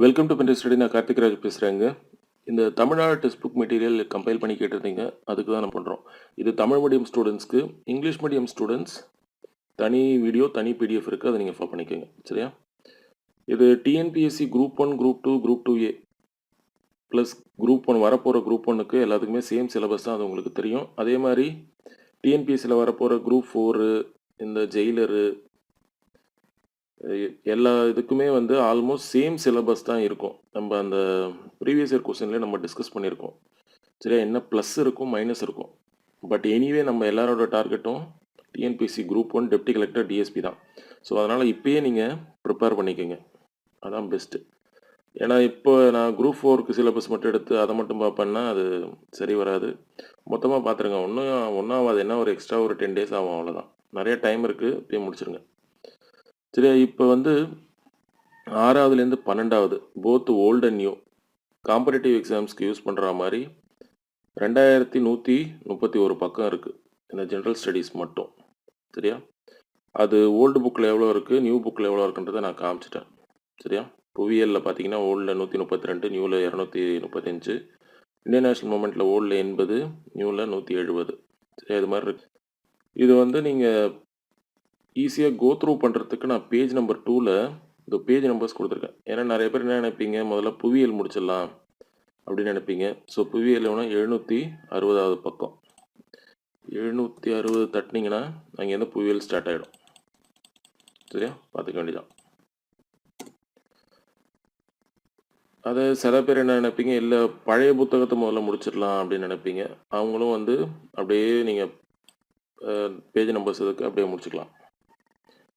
Welcome to pentest study. நான் கார்த்திக் ராஜ் பேசுகிறேங்க. இந்த Tamil Nadu text book material compile பண்ணி கேட்டிருந்தீங்க, அதுக்கு தான் நான் பண்ணுறோம். இது தமிழ் மீடியம் ஸ்டூடெண்ட்ஸ்க்கு. இங்கிலீஷ் மீடியம் ஸ்டூடெண்ட்ஸ் தனி வீடியோ, தனி பிடிஎஃப் இருக்குது, அதை நீங்கள் ஃபாலோ பண்ணிக்கோங்க. சரியா? இது TNPSC group 1, group 2, group 2A plus group 1 வரப்போகிற குரூப் 1க்கு எல்லாத்துக்குமே சேம் சிலபஸ் தான், அது உங்களுக்கு தெரியும். அதே மாதிரி டிஎன்பிஎஸ்சியில் வரப்போகிற குரூப் 4, இந்த ஜெயிலரு, எல்லா இதுக்குமே வந்து ஆல்மோஸ்ட் சேம் சிலபஸ் தான் இருக்கும். நம்ம அந்த ப்ரீவியஸ் இயர் கொஸ்டின்லேயே நம்ம டிஸ்கஸ் பண்ணியிருக்கோம். சரியா? என்ன ப்ளஸ் இருக்கும், மைனஸ் இருக்கும். பட் எனிவே நம்ம எல்லாரோட டார்கெட்டும் TNPSC group 1 deputy collector DSP தான். ஸோ அதனால் இப்போயே நீங்கள் ப்ரிப்பேர் பண்ணிக்கோங்க, அதான் பெஸ்ட்டு. ஏன்னா இப்போ நான் குரூப் 4க்கு சிலபஸ் மட்டும் எடுத்து அதை மட்டும் பார்ப்பேன்னா அது சரி வராது. மொத்தமாக பார்த்துருங்க. ஒன்றாவது என்ன ஒரு எக்ஸ்ட்ரா ஒரு 10 days ஆகும், அவ்வளோதான். நிறைய டைம் இருக்குது, இப்போயே முடிச்சிருங்க. சரியா? இப்போ வந்து 6வதுலேருந்து 12வது both old and new competitive எக்ஸாம்ஸ்க்கு யூஸ் பண்ணுற மாதிரி 2131 பக்கம் இருக்குது இந்த ஜென்ரல் ஸ்டடீஸ் மட்டும். சரியா? அது ஓல்டு புக்கில் எவ்வளோ இருக்குது, நியூ புக்கில் எவ்வளோ இருக்குன்றதை நான் காமிச்சிட்டேன். சரியா? புவியியலில் பார்த்தீங்கன்னா ஓல்டில் 132, நியூவில் 235, இந்தியன் நேஷனல் மூமெண்ட்டில் ஓல்டில் 80, நியூவில் 170. சரியா? இது மாதிரி இருக்கு. இது வந்து நீங்கள் ஈஸியாக கோ த்ரூ பண்ணுறதுக்கு நான் பேஜ் நம்பர் 2ல் இந்த பேஜ் நம்பர்ஸ் கொடுத்துருக்கேன். ஏன்னா நிறைய பேர் என்ன நினைப்பீங்க, முதல்ல புவியியல் முடிச்சிடலாம் அப்படின்னு நினைப்பீங்க. ஸோ புவியியல் 760வது பக்கம், 760 தட்டினீங்கன்னா அங்கேருந்து புவியியல் ஸ்டார்ட் ஆகிடும். சரியா? பார்த்துக்க வேண்டியதான். அதை சில பேர் என்ன நினைப்பீங்க, இல்லை பழைய புத்தகத்தை முதல்ல முடிச்சிடலாம் அப்படின்னு நினைப்பீங்க. அவங்களும் வந்து அப்படியே நீங்கள் பேஜ் நம்பர்ஸ் இதுக்கு அப்படியே முடிச்சுக்கலாம்.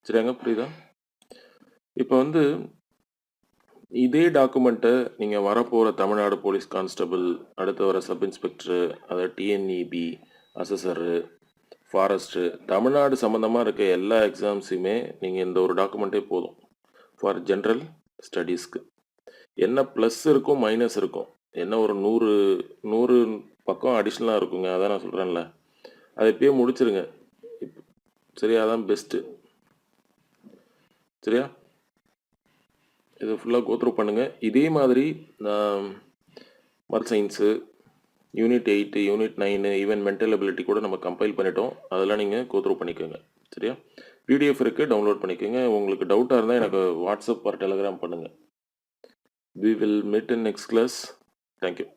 சரியாங்க? புரியுதா? இப்போ வந்து இதே டாக்குமெண்ட்டை நீங்கள் வரப்போகிற தமிழ்நாடு போலீஸ் கான்ஸ்டபிள், அடுத்து வர சப் இன்ஸ்பெக்டரு, அதை டிஎன்இபி, அசஸரு, ஃபாரஸ்ட்டு, தமிழ்நாடு சம்மந்தமாக இருக்க எல்லா எக்ஸாம்ஸுமே நீங்கள் இந்த ஒரு டாக்குமெண்ட்டே போதும் ஃபார் ஜென்ரல் ஸ்டடீஸ்க்கு. என்ன ப்ளஸ் இருக்கும், மைனஸ் இருக்கும், என்ன ஒரு 100 பக்கம் அடிஷ்னலாக இருக்குங்க. அதான் நான் சொல்கிறேன்ல, அதை இப்போயே முடிச்சிருங்க. சரியா? அதான் பெஸ்ட்டு. சரியா? இது ஃபுல்லாக கோத்ரூ பண்ணுங்கள். இதே மாதிரி நான் மத் science, unit 8, unit 9, even mental ability கூட நம்ம கம்பைல் பண்ணிட்டோம். அதெல்லாம் நீங்கள் கோத்ரூ பண்ணிக்கோங்க. சரியா? பிடிஎஃப் இருக்குது, டவுன்லோட் பண்ணிக்கோங்க. உங்களுக்கு டவுட்டாக இருந்தால் எனக்கு வாட்ஸ்அப் ஆர் டெலிகிராம் பண்ணுங்கள். We will meet in next class. Thank you.